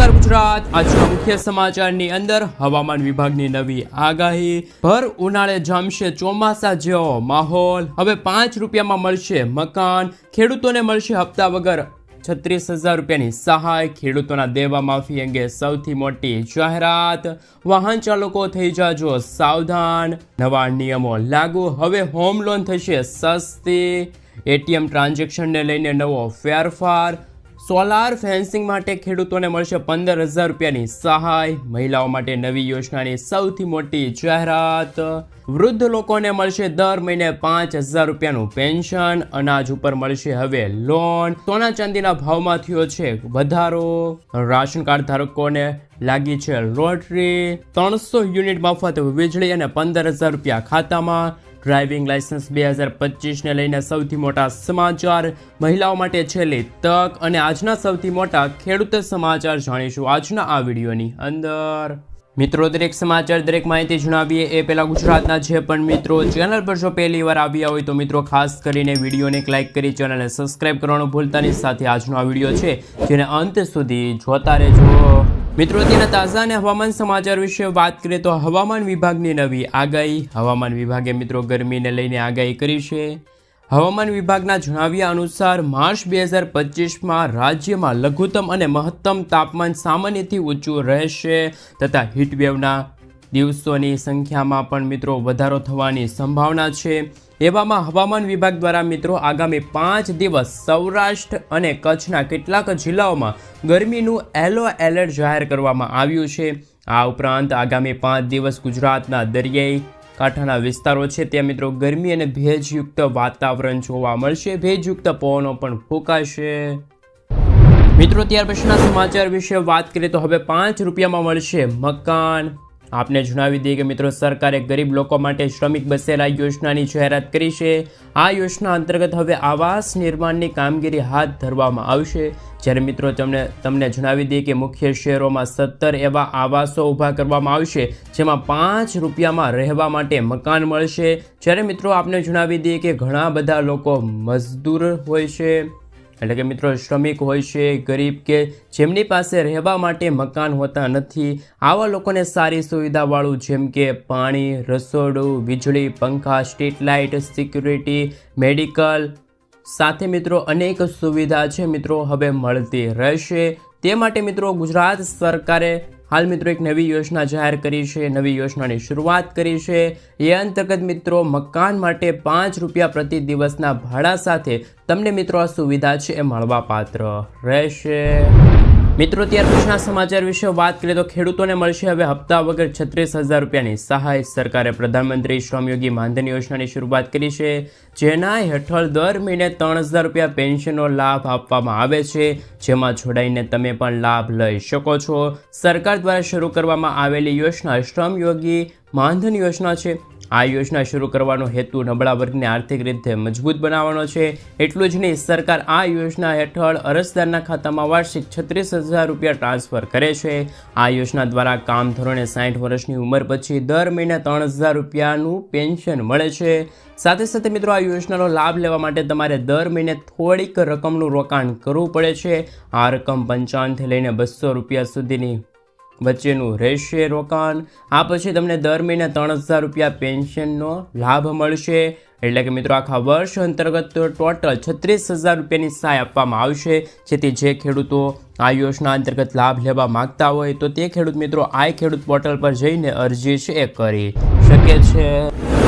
નમસ્કાર ગુજરાત, આજના મુખ્ય સમાચારની અંદર હવામાન વિભાગની નવી આગાહી, ભર ઉનાળે જામશે ચોમાસા જેવો માહોલ, હવે 5 રૂપિયામાં મળશે મકાન, ખેડૂતોને મળશે હપ્તા વગર 36,000 રૂપિયાની સહાય, ખેડૂતોના દેવા માફી અંગે સૌથી મોટી જાહેરાત, વાહન ચાલકો થઈ જાજો સાવધાન, નવા નિયમો લાગુ, હવે હોમ લોન થશે સસ્તી, એટીએમ ટ્રાન્ઝેક્શનને લઈને નવો ફેરફાર, સોલાર ફેન્સિંગ માટે ખેડૂતોને મળશે 15,000 રૂપિયાની સહાય, મહિલાઓ માટે નવી યોજનાની સૌથી મોટી જાહેરાત, વૃદ્ધ લોકોને મળશે દર મહિને 5,000 રૂપિયાનું પેન્શન, અનાજ ઉપર મળશે હવે લોન, સોના ચાંદીના ભાવમાં થયો છે વધારો, રાશન કાર્ડ ધારકોને લાગી છે લોટરી, 300 યુનિટ મફત વીજળી અને 15,000 રૂપિયા ખાતામાં, ડ્રાઇવિંગ લાયસન્સ 2025 ને લઈને સૌથી મોટા સમાચાર, મહિલાઓ માટે છેલ્લી તક અને આજના સૌથી મોટા ખેડૂત સમાચાર જાણીશું આજના આ વિડીયોની અંદર. મિત્રો, દરેક સમાચાર દરેક માહિતી જણાવીએ એ પહેલા ગુજરાતના જે પણ મિત્રો ચેનલ પર જો પહેલી વાર આવ્યા હોય તો મિત્રો ખાસ કરીને વિડીયોને લાઇક કરી ચેનલને સબસ્ક્રાઇબ કરવાનું ભૂલતા નહીં. સાથે આજનો આ વિડીયો છે જેને અંત સુધી જોતા રહેજો. મિત્રો, તેના તાજા અને હવામાન સમાચાર વિશે વાત કરીએ તો હવામાન વિભાગની નવી આગાહી. હવામાન વિભાગે મિત્રો ગરમીને લઈને આગાહી કરી છે. હવામાન વિભાગના જણાવ્યા અનુસાર માર્ચ 2025માં રાજ્યમાં લઘુત્તમ અને મહત્તમ તાપમાન સામાન્યથી ઊંચું રહેશે તથા હીટવેવના દિવસોની સંખ્યામાં પણ મિત્રો વધારો થવાની સંભાવના છે. એવામાં હવામાન વિભાગ દ્વારા મિત્રો આગામી 5 દિવસ સૌરાષ્ટ્ર અને કચ્છના કેટલાક જિલ્લાઓમાં ગરમીનું યલો એલર્ટ જાહેર કરવામાં આવ્યું છે. આ ઉપરાંત આગામી 5 દિવસ ગુજરાતના દરિયાઈ કાંઠાના વિસ્તારો છે ત્યાં મિત્રો ગરમી અને ભેજયુક્ત વાતાવરણ જોવા મળશે. ભેજયુક્ત પવનો પણ ફૂંકાશે. મિત્રો, ત્યાર પછીના સમાચાર વિશે વાત કરીએ તો હવે 5 રૂપિયામાં મળશે મકાન. આપને જણાવી દઈએ કે મિત્રો સરકારે ગરીબ લોકો માટે શ્રમિક બસેલા યોજનાની જાહેરાત કરી છે. આ યોજના અંતર્ગત હવે આવાસ નિર્માણની કામગીરી હાથ ધરવામાં આવશે. જ્યારે મિત્રો તમને જણાવી દઈએ કે મુખ્ય શહેરોમાં 17 એવા આવાસો ઊભા કરવામાં આવશે જેમાં 5 રૂપિયામાં રહેવા માટે મકાન મળશે. જ્યારે મિત્રો આપને જણાવી દઈએ કે ઘણા બધા લોકો મજદૂર હોય છે, એટલે કે મિત્રો શ્રમિક હોય છે, ગરીબ કે જેમની પાસે રહેવા માટે મકાન હોતા નથી. આવા લોકોને સારી સુવિધાવાળું જેમ કે પાણી, રસોડું, વીજળી, પંખા, સ્ટ્રીટ લાઇટ, સિક્યુરિટી, મેડિકલ સાથે મિત્રો અનેક સુવિધા છે મિત્રો હવે મળતી રહેશે. તે માટે મિત્રો ગુજરાત સરકારે હાલ મિત્રો એક નવી યોજના જાહેર કરી છે. નવી યોજનાની શરૂઆત કરી છે. એ અંતર્ગત મિત્રો મકાન માટે 5 રૂપિયા પ્રતિ દિવસના ભાડા સાથે તમને મિત્રો આ સુવિધા છે એ મળવાપાત્ર રહેશે. મિત્રો, ત્યાર પછીના સમાચાર વિશે વાત કરીએ તો ખેડૂતોને મળશે હવે હપ્તા વગર 36,000 રૂપિયાની સહાય. સરકારે પ્રધાનમંત્રી શ્રમયોગી માનધન યોજનાની શરૂઆત કરી છે, જેના હેઠળ દર મહિને 3,000 રૂપિયા પેન્શનનો લાભ આપવામાં આવે છે, જેમાં જોડાઈને તમે પણ લાભ લઈ શકો છો. સરકાર દ્વારા શરૂ કરવામાં આવેલી યોજના શ્રમયોગી માનધન યોજના છે. આ યોજના શરૂ કરવાનો હેતુ નબળા વર્ગને આર્થિક રીતે મજબૂત બનાવવાનો છે. એટલું જ નહીં, સરકાર આ યોજના હેઠળ અરજદારના ખાતામાં વાર્ષિક 36,000 રૂપિયા ટ્રાન્સફર કરે છે. આ યોજના દ્વારા કામ ધોરણે 60 વર્ષની ઉંમર પછી દર મહિને 3,000 રૂપિયાનું પેન્શન મળે છે. સાથે સાથે મિત્રો આ યોજનાનો લાભ લેવા માટે તમારે દર મહિને થોડીક રકમનું રોકાણ કરવું પડે છે. આ રકમ 55 થી લઈને 200 રૂપિયા સુધીની વચ્ચેનું રહેશે રોકાણ. આ પછી તમને દર મહિને 3,000 રૂપિયા પેન્શનનો લાભ મળશે. એટલે કે મિત્રો આખા વર્ષ અંતર્ગત ટોટલ 36,000 રૂપિયાની સહાય આપવામાં આવશે. જેથી જે ખેડૂતો આ યોજના અંતર્ગત લાભ લેવા માંગતા હોય તો તે ખેડૂત મિત્રો આ ખેડૂત પોર્ટલ પર જઈને અરજી છે એ કરી શકે છે.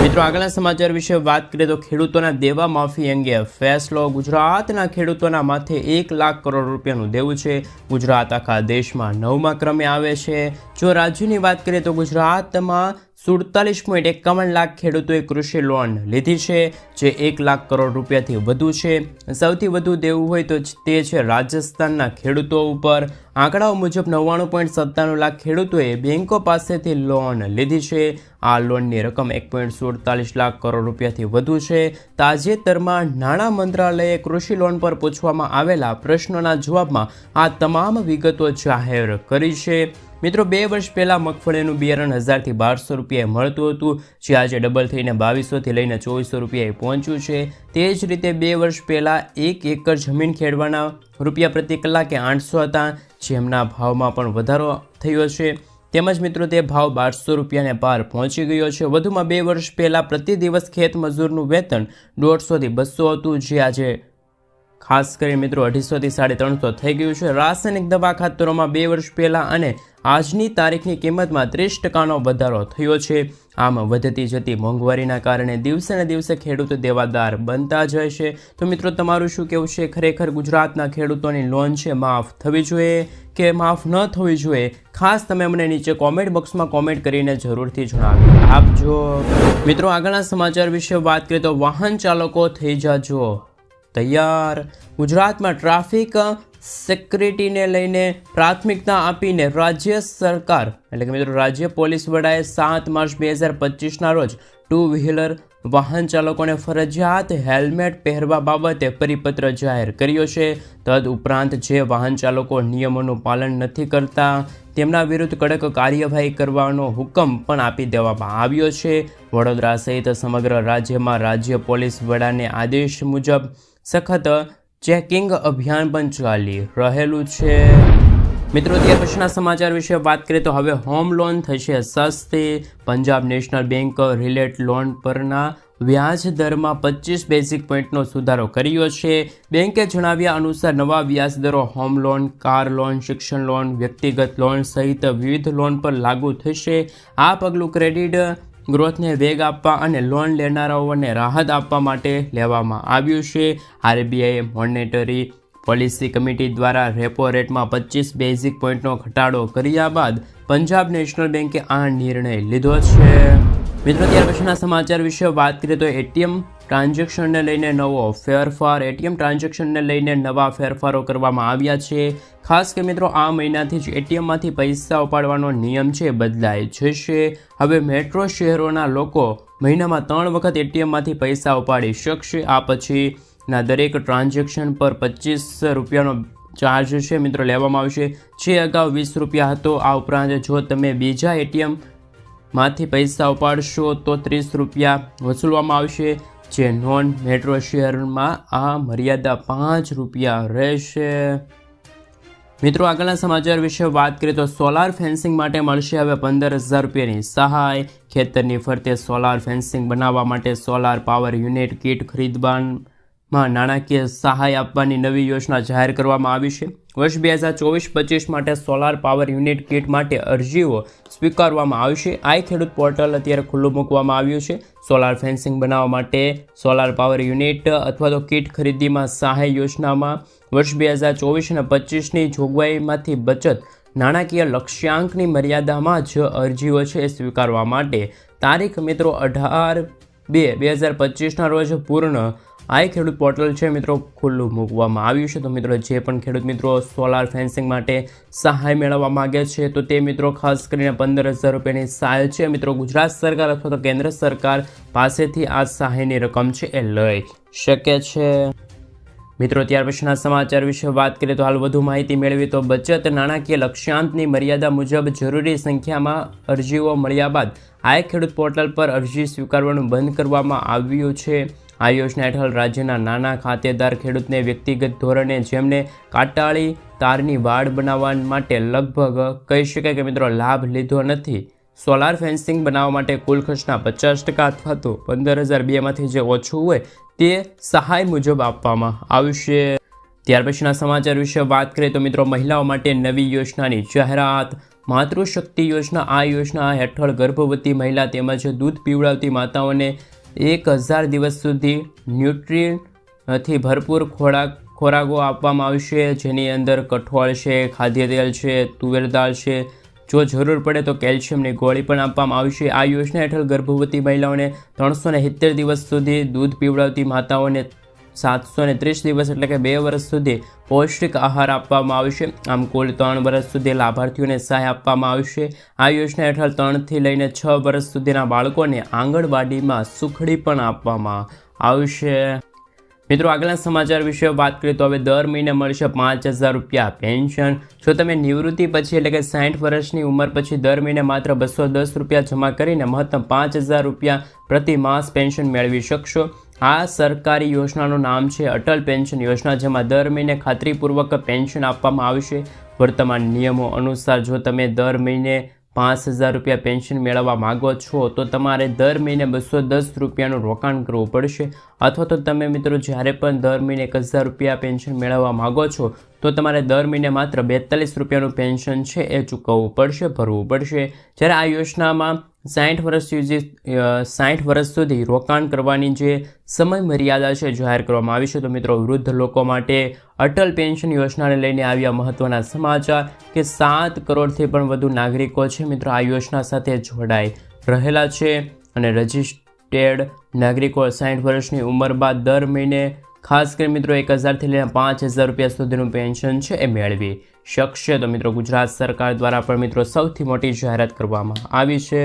મિત્રો, આગળના સમાચાર વિશે વાત કરીએ તો ખેડૂતોના દેવા માફી અંગે ફેસલો. ગુજરાતના ખેડૂતોના માથે 1 લાખ કરોડ રૂપિયાનું દેવું છે. ગુજરાત આખા દેશમાં 9મા ક્રમે આવે છે. જો રાજ્યની વાત કરીએ તો ગુજરાતમાં 47.51 લાખ ખેડૂતોએ કૃષિ લોન લીધી છે, જે 1 લાખ કરોડ રૂપિયાથી વધુ છે. સૌથી વધુ દેવું હોય તો તે છે રાજસ્થાનના ખેડૂતો ઉપર. આંકડાઓ મુજબ 99.97 લાખ ખેડૂતોએ બેંકો પાસેથી લોન લીધી છે. આ લોનની રકમ 1.47 લાખ કરોડ રૂપિયાથી વધુ છે. તાજેતરમાં નાણાં મંત્રાલયે કૃષિ લોન પર પૂછવામાં આવેલા પ્રશ્નોના જવાબમાં આ તમામ વિગતો જાહેર કરી છે. મિત્રો 2 વર્ષ પહેલાં મગફળીનું બિયારણ 1000 થી 1200 રૂપિયાએ મળતું હતું, જે આજે ડબલ થઈને 2200 થી લઈને 2400 રૂપિયાએ પહોંચ્યું છે. તે જ રીતે 2 વર્ષ પહેલાં 1 એકર જમીન ખેડવાના રૂપિયા પ્રતિ કલાકે 800 હતા, જેમના ભાવમાં પણ વધારો થયો છે, તેમજ મિત્રો તે ભાવ 1200 રૂપિયાને પાર પહોંચી ગયો છે. વધુમાં 2 વર્ષ પહેલાં પ્રતિ દિવસ ખેત મજૂરનું વેતન 150 થી 200 હતું, જે આજે ખાસ કરીને મિત્રો 250 થી 350 થઈ ગયું છે. રાસાયણિક દવા ખાતરોમાં 2 વર્ષ પહેલાં અને આજની તારીખની કિંમતમાં 30% વધારો થયો છે. આમ વધતી જતી મોંઘવારીના કારણે દિવસે ને દિવસે ખેડૂત દેવાદાર બનતા જાય છે. તો મિત્રો તમારું શું કહેવું છે? ખરેખર ગુજરાતના ખેડૂતોની લોન છે માફ થવી જોઈએ કે માફ ન થવી જોઈએ? ખાસ તમે મને નીચે કોમેન્ટ બોક્સમાં કોમેન્ટ કરીને જરૂરથી જણાવી આપજો. મિત્રો આગળના સમાચાર વિશે વાત કરીએ તો વાહન ચાલકો થઈ જાજો તૈયાર. ગુજરાતમાં ટ્રાફિક સિક્યુરિટીને લઈને પ્રાથમિકતા આપીને રાજ્ય સરકાર એટલે કે મિત્રો રાજ્ય પોલીસ વડાએ 7 માર્ચ 2025ના રોજ 2 વ્હીલર વાહન ચાલકોને ફરજિયાત હેલ્મેટ પહેરવા બાબતે પરિપત્ર જાહેર કર્યો છે. તદ ઉપરાંત જે વાહન ચાલકો નિયમોનું પાલન નથી કરતા તેમના વિરુદ્ધ કડક કાર્યવાહી કરવાનો હુકમ પણ આપી દેવામાં આવ્યો છે. વડોદરા સહિત સમગ્ર રાજ્યમાં રાજ્ય પોલીસ વડાને આદેશ મુજબ સખત ચેકિંગ અભિયાન પણ ચાલી રહેલું છે. મિત્રો ત્યાર પછીના સમાચાર વિશે વાત કરીએ તો હવે હોમ લોન થશે સસ્તી. Punjab national bank relate loan પરના વ્યાજ દરમાં 25 બેઝિક પોઈન્ટનો સુધારો કર્યો છે. બેંકે જણાવ્યા અનુસાર નવા વ્યાજ દરો હોમ લોન, કાર લોન, શિક્ષણ લોન, વ્યક્તિગત લોન સહિત વિવિધ લોન પર લાગુ થશે. આ પગલું ક્રેડિટ ગ્રોથને વેગ આપવા અને લોન લેનારાઓને રાહત આપવા માટે લેવામાં આવ્યું છે. આરબીઆઈ મોનેટરી પોલિસી કમિટી દ્વારા રેપો રેટમાં 25 બેઝિક પોઈન્ટનો ઘટાડો કર્યા બાદ પંજાબ નેશનલ બેંકે આ નિર્ણય લીધો છે. મિત્રો ત્યાર પછીના સમાચાર વિશે વાત કરીએ તો એટીએમ ટ્રાન્ઝેક્શનને લઈને નવો ફેરફાર. એટીએમ ટ્રાન્ઝેક્શનને લઈને નવા ફેરફારો કરવામાં આવ્યા છે. ખાસ કે મિત્રો આ મહિનાથી જ એટીએમમાંથી પૈસા ઉપાડવાનો નિયમ છે બદલાઈ જશે. હવે મેટ્રો શહેરોના લોકો મહિનામાં 3 વખત એટીએમમાંથી પૈસા ઉપાડી શકશે. આ પછીના દરેક ટ્રાન્ઝેક્શન પર 25 રૂપિયાનો ચાર્જ છે મિત્રો લેવામાં આવશે, જે અગાઉ 20 રૂપિયા હતો. આ ઉપરાંત જો તમે બીજા એટીએમમાંથી પૈસા ઉપાડશો તો 30 રૂપિયા વસૂલવામાં આવશે. જે નોન મેટ્રો શહેરમાં આ મર્યાદા 5 રૂપિયા રહેશે. મિત્રો આગળના સમાચાર વિશે વાત કરીએ તો સોલાર ફેન્સિંગ માટે મળશે હવે 15,000 રૂપિયાની સહાય. ખેતરની ફરતે સોલાર ફેન્સિંગ બનાવવા માટે સોલાર પાવર યુનિટ કીટ ખરીદવામાં નાણાકીય સહાય આપવાની નવી યોજના જાહેર કરવામાં આવી છે. વર્ષ 2024-25 માટે સોલાર પાવર યુનિટ કીટ માટે અરજીઓ સ્વીકારવામાં આવશે. આ ખેડૂત પોર્ટલ અત્યારે ખુલ્લું મૂકવામાં આવ્યું છે. સોલાર ફેન્સિંગ બનાવવા માટે સોલાર પાવર યુનિટ અથવા તો કીટ ખરીદીમાં સહાય યોજનામાં વર્ષ 2024 અને 25ની જોગવાઈમાંથી બચત નાણાકીય લક્ષ્યાંકની મર્યાદામાં જ અરજીઓ છે સ્વીકારવા માટે તારીખ મિત્રો 18/2/2025ના રોજ પૂર્ણ આ ખેડૂત પોર્ટલ છે મિત્રો ખુલ્લું મૂકવામાં આવ્યું છે. તો મિત્રો જે પણ ખેડૂત મિત્રો સોલાર ફેન્સિંગ માટે સહાય મેળવવા માગે છે તો તે મિત્રો ખાસ કરીને 15,000 રૂપિયાની સહાય છે મિત્રો ગુજરાત સરકાર અથવા તો કેન્દ્ર સરકાર પાસેથી આ સહાયની રકમ છે એ લઈ શકે છે. મિત્રો ત્યાર પછીના સમાચાર વિશે વાત કરીએ તો હાલ વધુ માહિતી મેળવી તો બચત નાણાકીય લક્ષ્યાંકની મર્યાદા મુજબ જરૂરી સંખ્યામાં અરજીઓ મળ્યા બાદ આ ખેડૂત પોર્ટલ પર અરજી સ્વીકારવાનું બંધ કરવામાં આવ્યું છે. આ યોજના હેઠળ રાજ્યના નાના ખાતેદાર ખેડૂતને વ્યક્તિગત ધોરણે જેમને કાટાળી તારની વાડ બનાવવા માટે લગભગ કહી શકાય કે મિત્રો લાભ લીધો નથી, સોલાર ફેન્સિંગ બનાવવા માટે કુલ ખર્ચના 50% અથવા તો 15,002માંથી જે ઓછું હોય તે સહાય મુજબ આપવામાં આવશે. ત્યાર પછીના સમાચાર વિશે વાત કરીએ તો મિત્રો મહિલાઓ માટે નવી યોજનાની જાહેરાત. માતૃશક્તિ યોજના. આ યોજના હેઠળ ગર્ભવતી મહિલા તેમજ દૂધ પીવડાવતી માતાઓને 1000 દિવસ સુધી ન્યુટ્રીનથી ભરપૂર ખોરાકો આપવામાં આવશે, જેની અંદર કઠોળ છે, ખાદ્ય તેલ છે, તુવેર દાળ છે, જો જરૂર પડે તો કેલ્શિયમની ગોળી પણ આપવામાં આવશે. આ યોજના હેઠળ ગર્ભવતી મહિલાઓને 370 દિવસ સુધી દૂધ પીવડાવતી માતાઓને 730 દિવસ એટલે કે 2 વર્ષ સુધી પૌષ્ટિક આહાર આપવામાં આવશે. આમ કુલ 3 વર્ષ સુધી લાભાર્થીઓને સહાય આપવામાં આવશે. આ યોજના હેઠળ 3 થી લઈને 6 વર્ષ સુધીના બાળકોને આંગણવાડીમાં સુખડી પણ આપવામાં આવશે. મિત્રો આગળના સમાચાર વિશે વાત કરીએ તો હવે દર મહિને મળશે 5,000 રૂપિયા પેન્શન. જો તમે નિવૃત્તિ પછી એટલે કે 60 વર્ષની ઉંમર પછી દર મહિને માત્ર 210 રૂપિયા જમા કરીને મહત્તમ 5,000 રૂપિયા પ્રતિ માસ પેન્શન મેળવી શકશો. આ સરકારી યોજનાનું નામ છે અટલ પેન્શન યોજના, જેમાં દર મહિને ખાતરીપૂર્વક પેન્શન આપવામાં આવશે. વર્તમાન નિયમો અનુસાર જો તમે દર મહિને 5,000 રૂપિયા પેન્શન મેળવવા માગો છો તો તમારે દર મહિને 210 રૂપિયાનું રોકાણ કરવું પડશે. અથવા તો તમે મિત્રો જ્યારે પણ દર મહિને 1,000 રૂપિયા પેન્શન મેળવવા માગો છો તો તમારે દર મહિને માત્ર 42 રૂપિયાનું પેન્શન છે એ ચૂકવવું પડશે, ભરવું પડશે. જ્યારે આ યોજનામાં 60 વર્ષ સુધી રોકાણ કરવાની જે સમય મર્યાદા છે જાહેર કરવામાં આવી છે. તો મિત્રો વૃદ્ધ લોકો માટે અટલ પેન્શન યોજનાને લઈને આવ્યા મહત્વના સમાચાર કે 7 કરોડથી પણ વધુ નાગરિકો છે મિત્રો આ યોજના સાથે જોડાઈ રહેલા છે. અને રજિસ્ટર્ડ નાગરિકો 60 વર્ષની ઉંમર બાદ દર મહિને ખાસ કરી મિત્રો 1,000થી લઈને 5,000 રૂપિયા સુધીનું પેન્શન છે એ મેળવી શકશે. તો મિત્રો ગુજરાત સરકાર દ્વારા પણ મિત્રો સૌથી મોટી જાહેરાત કરવામાં આવી છે.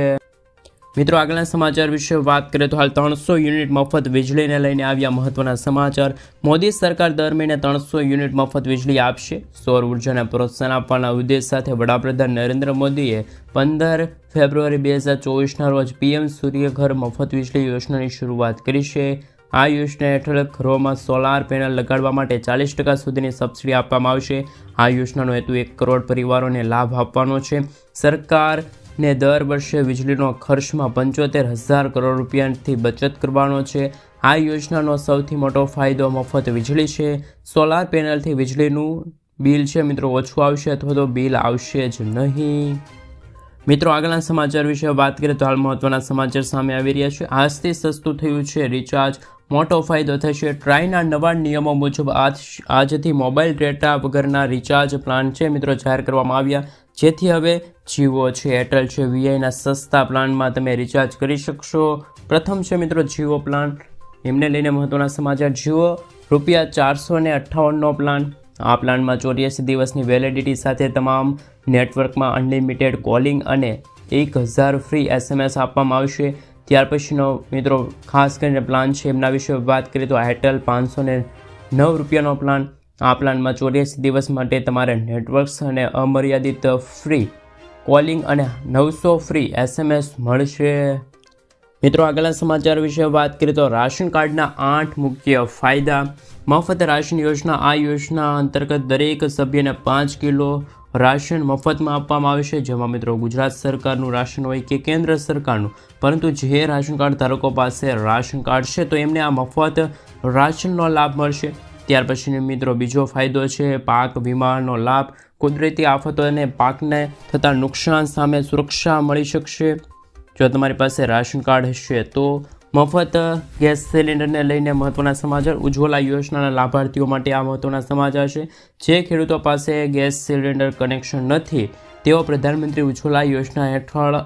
મિત્રો આગળના સમાચાર વિશે વાત કરીએ તો હાલ 300 યુનિટ મફત વીજળીને લઈને આવ્યા મહત્વના સમાચાર. મોદી સરકાર દર મહિને 300 યુનિટ મફત વીજળી આપશે. સૌર ઉર્જાને પ્રોત્સાહન આપવાના ઉદ્દેશ સાથે વડાપ્રધાન નરેન્દ્ર મોદીએ 15 ફેબ્રુઆરી 2024ના રોજ PM સૂર્યઘર મફત વીજળી યોજનાની શરૂઆત કરી છે. આ યોજના હેઠળ ઘરોમાં સોલાર પેનલ લગાડવા માટે 40% સુધીની સબસિડી આપવામાં આવશે. આ યોજનાનો હેતુ 1 કરોડ પરિવારોને લાભ આપવાનો છે. સરકારને દર વર્ષે વીજળીનો ખર્ચમાં 75,000 કરોડ રૂપિયાથી બચત કરવાનો છે. આ યોજનાનો સૌથી મોટો ફાયદો મફત વીજળી છે. સોલાર પેનલથી વીજળીનું બિલ છે મિત્રો ઓછું આવશે અથવા તો બિલ આવશે જ નહીં. મિત્રો આગળના સમાચાર વિશે વાત કરીએ તો હાલ મહત્વના સમાચાર સામે આવી રહ્યા છે. આજથી સસ્તું થયું છે રિચાર્જ, મોટો ફાયદો થશે. ટ્રાયના નવા નિયમો મુજબ આજથી મોબાઈલ ડેટા વગરના રિચાર્જ પ્લાન છે મિત્રો જાહેર કરવામાં આવ્યા, જેથી હવે જીઓ છે, એરટેલ છે, વીઆઈના સસ્તા પ્લાનમાં તમે રિચાર્જ કરી શકશો. પ્રથમ છે મિત્રો જીઓ પ્લાન, એમને લઈને મહત્વના સમાચાર. જીઓ ₹458નો પ્લાન. આ પ્લાનમાં 84 દિવસની વેલિડિટી સાથે તમામ નેટવર્કમાં અનલિમિટેડ કોલિંગ અને 1,000 ફ્રી SMS આપવામાં આવશે. ત્યાર પછીનો મિત્રો ખાસ કરીને પ્લાન છે એમના વિશે વાત કરીએ તો એરટેલ ₹509નો પ્લાન. આ પ્લાનમાં 84 દિવસ માટે તમારે નેટવર્ક્સ અને અમર્યાદિત ફ્રી કોલિંગ અને 900 ફ્રી SMS મળશે. મિત્રો આગળના સમાચાર વિશે વાત કરીએ તો રાશન કાર્ડના 8 મુખ્ય ફાયદા. મફત રાશન યોજના. આ યોજના અંતર્ગત દરેક સભ્યને 5 કિલો રાશન મફતમાં આપવામાં આવશે, જેમાં મિત્રો ગુજરાત સરકારનું રાશન હોય કે કેન્દ્ર સરકારનું, પરંતુ જે રાશન કાર્ડ ધારકો પાસે રાશન કાર્ડ છે તો એમને આ મફત રાશનનો લાભ મળશે. ત્યાર પછી મિત્રો બીજો ફાયદો છે પાક વીમાનો લાભ. કુદરતી આફતો અને પાકને થતા નુકસાન સામે સુરક્ષા મળી શકશે જો તમારી પાસે રાશન કાર્ડ હશે. તો મફત ગેસ સિલિન્ડરને લઈને મહત્વના સમાચાર. ઉજ્જવલા યોજનાના લાભાર્થીઓ માટે આ મહત્વના સમાચાર છે. જે ખેડૂતો પાસે ગેસ સિલિન્ડર કનેક્શન નથી તેઓ પ્રધાનમંત્રી ઉજ્જવલા યોજના હેઠળ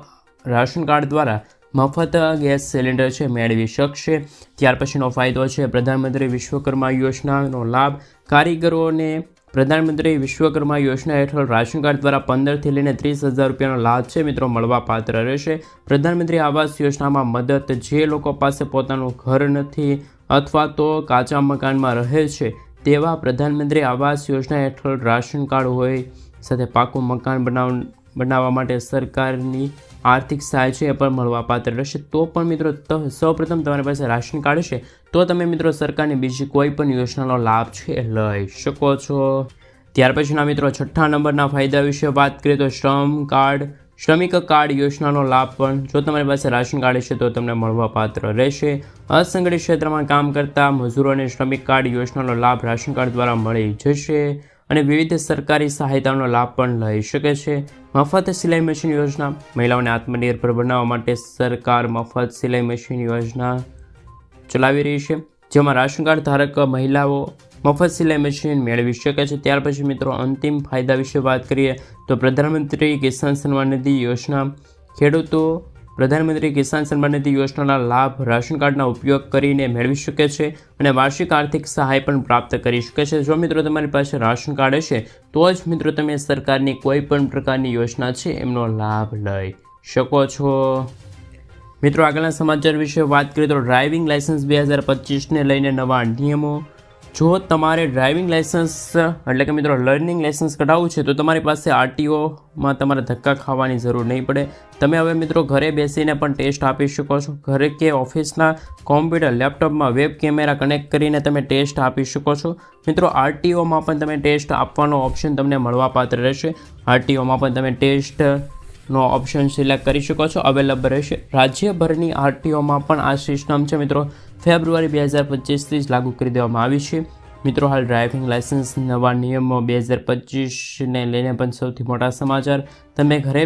રાશન કાર્ડ દ્વારા મફત ગેસ સિલિન્ડર છે મેળવી શકશે. ત્યાર પછીનો ફાયદો છે પ્રધાનમંત્રી વિશ્વકર્મા યોજનાનો લાભ. કારીગરોને પ્રધાનમંત્રી વિશ્વકર્મા યોજના હેઠળ રાશન કાર્ડ દ્વારા 15થી લઈને 30,000 રૂપિયાનો લાભ છે મિત્રો મળવા પાત્ર રહેશે. પ્રધાનમંત્રી આવાસ યોજનામાં મદદ. જે લોકો પાસે પોતાનું ઘર નથી અથવા તો કાચા મકાનમાં રહે છે તેવા પ્રધાનમંત્રી આવાસ યોજના હેઠળ રાશન કાર્ડ હોય સાથે પાકું મકાન બનાવવા માટે સરકારની આર્થિક સહાય છે એ પણ મળવા પાત્ર રહેશે. તો પણ મિત્રો સૌપ્રથમ તમારી પાસે રાશન કાર્ડ છે તો તમે મિત્રો સરકારની બીજી કોઈ પણ યોજનાનો લાભ છે એ લઈ શકો છો. ત્યાર પછીના મિત્રો 6થા નંબરના ફાયદા વિશે વાત કરીએ તો શ્રમિક કાર્ડ યોજનાનો લાભ પણ જો તમારી પાસે રાશન કાર્ડ છે તો તમને મળવા પાત્ર રહેશે. અસંગઠિત ક્ષેત્રમાં કામ કરતા મજૂરોને શ્રમિક કાર્ડ યોજનાનો લાભ રાશન કાર્ડ દ્વારા મળી જશે અને વિવિધ સરકારી સહાયતાનો લાભ પણ લઈ શકે છે. મફત સિલાઈ મશીન યોજના. મહિલાઓને આત્મનિર્ભર બનાવવા માટે સરકાર મફત સિલાઈ મશીન યોજના ચલાવી રહી છે, જેમાં રાશન કાર્ડ ધારક મહિલાઓ મફત સિલાઈ મશીન મેળવી શકે છે. ત્યાર પછી મિત્રો અંતિમ ફાયદા વિશે વાત કરીએ તો પ્રધાનમંત્રી કિસાન સન્માન નિધિ યોજના. ખેડૂતો પ્રધાનમંત્રી કિસાન સન્માન નિધિ યોજનાના લાભ રાશન કાર્ડના ઉપયોગ કરીને મેળવી શકે છે અને વાર્ષિક આર્થિક સહાય પણ પ્રાપ્ત કરી શકે છે. જો મિત્રો તમારી પાસે રાશન કાર્ડ હશે તો જ મિત્રો તમે સરકારની કોઈ પણ પ્રકારની યોજના છે એમનો લાભ લઈ શકો છો. મિત્રો આગળના સમાચાર વિશે વાત કરીએ તો ડ્રાઇવિંગ લાયસન્સ 2025ને લઈને નવા નિયમો. જો તમારે ડ્રાઇવિંગ લાઇસન્સ એટલે કે મિત્રો લર્નિંગ લાઇસન્સ કઢાવવું છે તો તમારી પાસે આરટીઓમાં તમારે ધક્કા ખાવાની જરૂર નહીં પડે. તમે હવે મિત્રો ઘરે બેસીને પણ ટેસ્ટ આપી શકો છો. ઘરે કે ઓફિસના કોમ્પ્યુટર લેપટોપમાં વેબ કેમેરા કનેક્ટ કરીને તમે ટેસ્ટ આપી શકો છો. મિત્રો આરટીઓમાં પણ તમે ટેસ્ટ આપવાનો ઓપ્શન તમને મળવાપાત્ર રહેશે. આરટીઓમાં પણ તમે ટેસ્ટનો ઓપ્શન સિલેક્ટ કરી શકો છો, અવેલેબલ રહેશે. રાજ્યભરની આરટીઓમાં પણ આ સિસ્ટમ છે મિત્રો ફેબ્રુઆરી 2025થી જ લાગુ કરી દેવામાં આવી છે. મિત્રો હાલ ડ્રાઇવિંગ લાઇસન્સ નવા નિયમો 2025ને લઈને પણ સૌથી મોટા સમાચાર. તમે ઘરે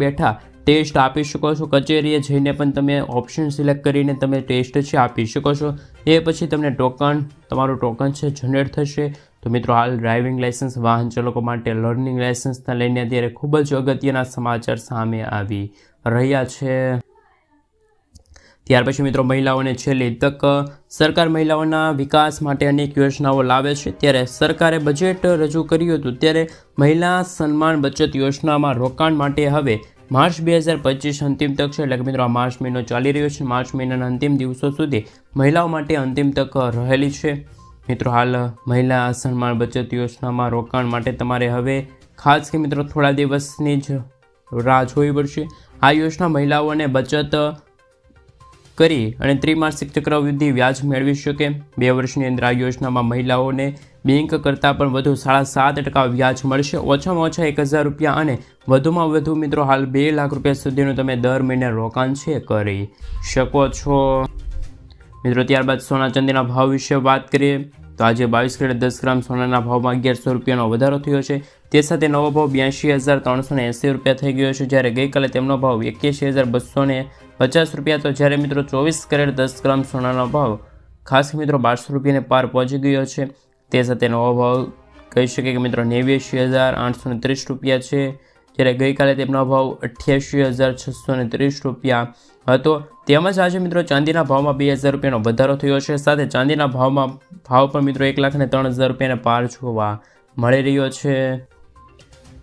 બેઠા ટેસ્ટ આપી શકો છો. કચેરીએ જઈને પણ તમે ઓપ્શન સિલેક્ટ કરીને તમે ટેસ્ટ છે આપી શકો છો. એ પછી તમને તમારું ટોકન છે જનરેટ થશે. તો મિત્રો હાલ ડ્રાઇવિંગ લાઇસન્સ વાહન ચાલકો માટે લર્નિંગ લાઇસન્સને લઈને અત્યારે ખૂબ જ અગત્યના સમાચાર સામે આવી રહ્યા છે. ત્યાર પછી મિત્રો મહિલાઓને છેલ્લી તક. સરકાર મહિલાઓના વિકાસ માટે અનેક યોજનાઓ લાવે છે. ત્યારે સરકારે બજેટ રજૂ કર્યું હતું ત્યારે મહિલા સન્માન બચત યોજનામાં રોકાણ માટે હવે માર્ચ 2025 અંતિમ તક છે. એટલે કે મિત્રો આ માર્ચ મહિનો ચાલી રહ્યો છે. માર્ચ મહિનાના અંતિમ દિવસો સુધી મહિલાઓ માટે અંતિમ તક રહેલી છે. મિત્રો હાલ મહિલા સન્માન બચત યોજનામાં રોકાણ માટે તમારે હવે ખાસ કે મિત્રો થોડા દિવસની જ રાહ જોવી પડશે. આ યોજના મહિલાઓને બચત કરી અને ત્રિમાસિક ચક્રવૃદ્ધિ વ્યાજ મેળવી શકે. 2 વર્ષની અંદર આ યોજનામાં મહિલાઓને બેંક કરતાં પણ વધુ 7.5% વ્યાજ મળશે. ઓછામાં ઓછા 1000 રૂપિયા અને વધુમાં વધુ મિત્રો હાલ 2 લાખ રૂપિયા સુધીનું તમે દર મહિને રોકાણ છે કરી શકો છો. મિત્રો ત્યારબાદ સોના ચાંદીના ભાવ વિશે વાત કરીએ તો આજે 22 કેરેટ 10 ગ્રામ સોનાના ભાવમાં 1100 રૂપિયાનો વધારો થયો છે. તે સાથે નવો ભાવ 82,380 રૂપિયા થઈ ગયો છે. જ્યારે ગઈકાલે તેમનો ભાવ 81,250 રૂપિયા હતો. જ્યારે મિત્રો 24 કેરેટ 10 ગ્રામ સોનાનો ભાવ ખાસ મિત્રો 1200 રૂપિયાને પાર પહોંચી ગયો છે. તે સાથે નવો ભાવ કહી શકીએ કે મિત્રો 89,830 રૂપિયા છે. જ્યારે ગઈકાલે તેમનો ભાવ 88,630 રૂપિયા હતો. તેમજ આજે મિત્રો ચાંદીના ભાવમાં 2,000 રૂપિયાનો વધારો થયો છે. સાથે ચાંદીના ભાવ પણ મિત્રો 1,03,000 રૂપિયાને પાર જોવા મળી રહ્યો છે.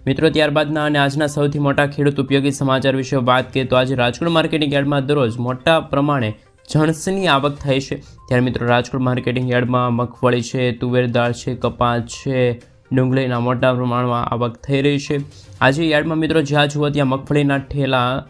મિત્રો ત્યારબાદના અને આજના સૌથી મોટા ખેડૂત ઉપયોગી સમાચાર વિશે વાત કરીએ તો આજે રાજકોટ માર્કેટિંગ યાર્ડમાં દરરોજ મોટા પ્રમાણે જણસની આવક થાય છે. ત્યારે મિત્રો રાજકોટ માર્કેટિંગ યાર્ડમાં મગફળી છે, તુવેર દાળ છે, કપાસ છે, ડુંગળીના મોટા પ્રમાણમાં આવક થઈ રહી છે. આજે યાર્ડમાં મિત્રો જ્યાં જુઓ ત્યાં મગફળીના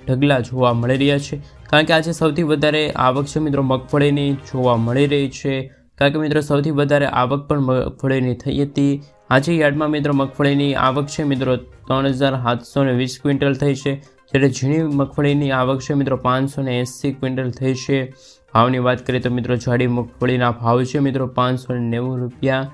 ઢગલા જોવા મળી રહ્યા છે. કારણ કે આજે સૌથી વધારે આવક છે મિત્રો મગફળીની જોવા મળી રહી છે. કારણ કે મિત્રો સૌથી વધારે આવક પણ મગફળીની થઈ હતી. આજે યાર્ડમાં મિત્રો મગફળીની આવક છે મિત્રો 3,720 ક્વિન્ટલ થઈ છે. જ્યારે ઝીણી મગફળીની આવક છે મિત્રો 580 ક્વિન્ટલ થઈ છે. ભાવની વાત કરીએ તો મિત્રો જાડી મગફળીના ભાવ છે મિત્રો 590 રૂપિયા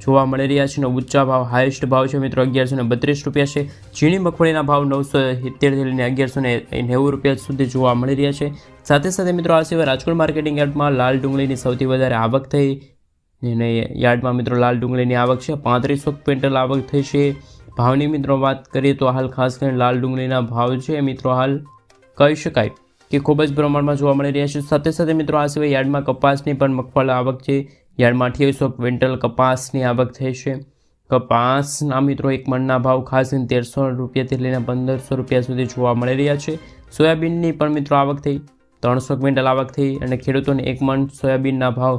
જોવા મળી રહ્યા છે. અને ઊંચા ભાવ હાઈએસ્ટ ભાવ છે મિત્રો 1,132 રૂપિયા છે. ઝીણી મગફળીના ભાવ 970 લઈને 1,190 રૂપિયા સુધી જોવા મળી રહ્યા છે. સાથે સાથે મિત્રો આ સિવાય રાજકોટ માર્કેટિંગ યાર્ડમાં લાલ ડુંગળીની સૌથી વધારે આવક થઈ. અને યાર્ડમાં મિત્રો લાલ ડુંગળીની આવક છે 3500 ક્વિન્ટલ આવક થઈ છે. ભાવની મિત્રો વાત કરીએ તો હાલ ખાસ કરીને લાલ ડુંગળીના ભાવ છે મિત્રો હાલ કહી શકાય કે ખૂબ જ પ્રમાણમાં જોવા મળી રહ્યા છે. સાથે સાથે મિત્રો આ સિવાય યાર્ડમાં કપાસની પણ મગફળી આવક છે. યાર્ડમાં 2800 ક્વિન્ટલ કપાસની આવક થઈ છે. કપાસના મિત્રો એક મણના ભાવ ખાસ કરીને 1300 રૂપિયાથી લઈને 1500 રૂપિયા સુધી જોવા મળી રહ્યા છે. સોયાબીનની પણ મિત્રો આવક થઈ 300 ક્વિન્ટલ આવક થઈ અને ખેડૂતોને એક મણ સોયાબીનના ભાવ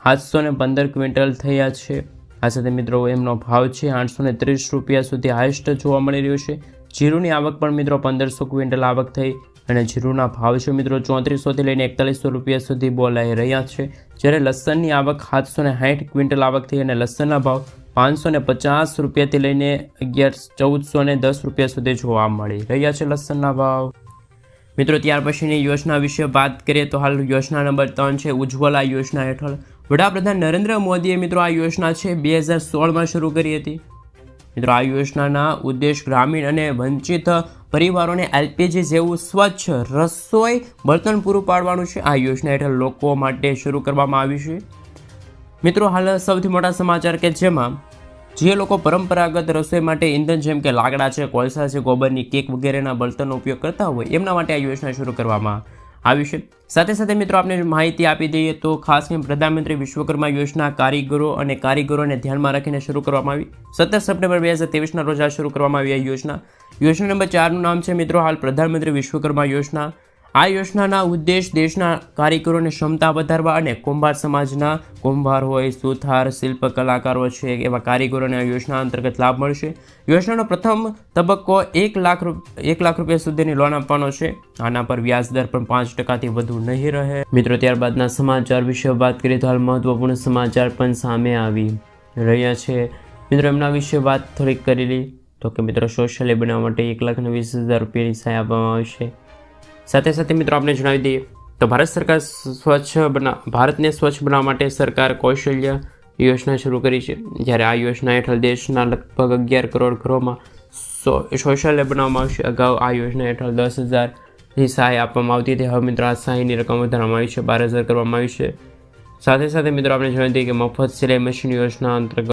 715 ક્વિન્ટલ થયા છે. આ સાથે મિત્રો એમનો ભાવ છે 830 રૂપિયા સુધી હાઈએસ્ટ જોવા મળી રહ્યો છે. જીરુની આવક પણ મિત્રો 1500 ક્વિન્ટલ આવક થઈ અને જીરુના ભાવ છે મિત્રો 3400થી લઈને 4100 રૂપિયા સુધી બોલાઈ રહ્યા છે. જ્યારે લસણની આવક 760 ક્વિન્ટલ આવક થઈ અને લસણના ભાવ 550 રૂપિયાથી લઈને 1410 રૂપિયા સુધી જોવા મળી રહ્યા છે લસણના ભાવ. મિત્રો ત્યાર પછીની યોજના વિશે વાત કરીએ તો હાલ યોજના નંબર 3 છે ઉજ્જવલા યોજના હેઠળ વડાપ્રધાન નરેન્દ્ર મોદીએ મિત્રો આ યોજના છે 2016માં શરૂ કરી હતી. મિત્રો આ યોજનાના ઉદ્દેશ ગ્રામીણ અને વંચિત પરિવારોને એલપીજી જેવું સ્વચ્છ રસોઈ બળતણ પૂરું પાડવાનું છે. આ યોજના હેઠળ લોકો માટે શરૂ કરવામાં આવી છે. મિત્રો હાલ સૌથી મોટા સમાચાર કે જેમાં જે લોકો પરંપરાગત રસોઈ માટે ઇંધણ જેમ કે લાકડા છે, કોલસા છે, ગોબરની કેક વગેરેના બળતણનો ઉપયોગ કરતા હોય એમના માટે આ યોજના શરૂ કરવામાં આવી છે. સાથે સાથે મિત્રો આપણે માહિતી આપી દઈએ તો ખાસ કરીને પ્રધાનમંત્રી વિશ્વકર્મા યોજના કારીગરોને ધ્યાનમાં રાખીને શરૂ કરવામાં આવી. 17 સપ્ટેમ્બર 2023ના રોજ આ શરૂ કરવામાં આવી આ યોજના નંબર 4નું નામ છે મિત્રો હાલ પ્રધાનમંત્રી વિશ્વકર્મા યોજના. આ યોજનાના ઉદ્દેશ દેશના કારીગરોની ક્ષમતા વધારવા અને કુંભાર સમાજના કુંભાર હોય, સુથાર, શિલ્પ કલાકારો છે એવા કારીગરોને આ યોજના અંતર્ગત લાભ મળશે. યોજનાનો પ્રથમ તબક્કો 1 લાખ રૂપિયા સુધીની લોન આપવાનો છે. આના પર વ્યાજ દર પણ 5%થી વધુ નહીં રહે. મિત્રો, ત્યારબાદના સમાચાર વિશે વાત કરીએ તો હાલ મહત્વપૂર્ણ સમાચાર પણ સામે આવી રહ્યા છે. મિત્રો, એમના વિશે વાત થોડીક કરેલી તો કે મિત્રો, શૌચાલય બનાવવા માટે 1,20,000 રૂપિયાની સહાય આપવામાં આવશે. સાથે સાથે મિત્રો આપણે જણાવી દઈએ તો ભારત સરકાર ભારતને સ્વચ્છ બનાવવા માટે સરકાર કૌશલ્ય યોજના શરૂ કરી છે. જ્યારે આ યોજના હેઠળ દેશના લગભગ 11 કરોડ ઘરોમાં શૌચાલય બનાવવામાં આવશે. અગાઉ આ યોજના હેઠળ 10,000ની સહાય આપવામાં આવતી હતી. હવે મિત્રો આ સહાયની રકમ વધારવામાં આવી છે, 12,000 કરવામાં આવી છે. સાથે સાથે મિત્રો આપણે જણાવી દઈએ કે મફત સિલાઈ મશીન યોજના અંતર્ગત